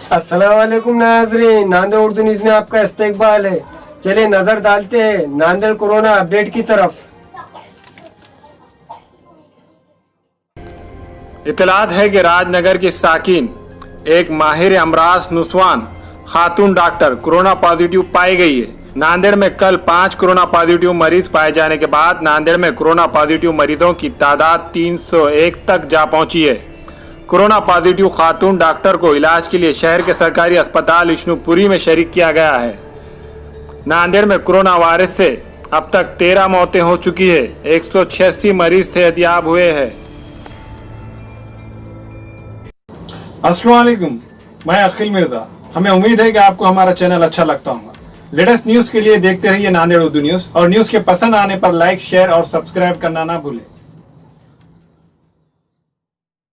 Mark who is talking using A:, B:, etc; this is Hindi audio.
A: अस्सलाम वालेकुम नाज़रीन, नांदेड़ उर्दू न्यूज़ में आपका इस्तकबाल है। चलिए नजर डालते हैं नांदेड़ कोरोना अपडेट की तरफ।
B: इतलात है कि राजनगर की साकिन एक माहिर अमराज नुस्वान खातून डॉक्टर कोरोना पॉजिटिव पाई गई है। नांदेड़ में कल 5 कोरोना पॉजिटिव मरीज पाए जाने के बाद नांदेड़ में कोरोना पॉजिटिव मरीजों की तादाद 301 तक जा पहुंची है। कोरोना पॉजिटिव खातून डॉक्टर को इलाज के लिए शहर के सरकारी अस्पताल विष्णुपुरी में शरीक किया गया है। नांदेड़ में कोरोना वायरस से अब तक 13 मौतें हो चुकी है। 186 मरीज सेहतयाब हुए हैं।
C: अस्सलाम वालेकुम, मैं अखिल मिर्जा। हमें उम्मीद है कि आपको हमारा चैनल अच्छा लगता होगा। लेटेस्ट न्यूज के लिए देखते रहिए नांदेड़ उर्दू न्यूज, और न्यूज के पसंद आने पर लाइक, शेयर और सब्सक्राइब करना ना भूलें।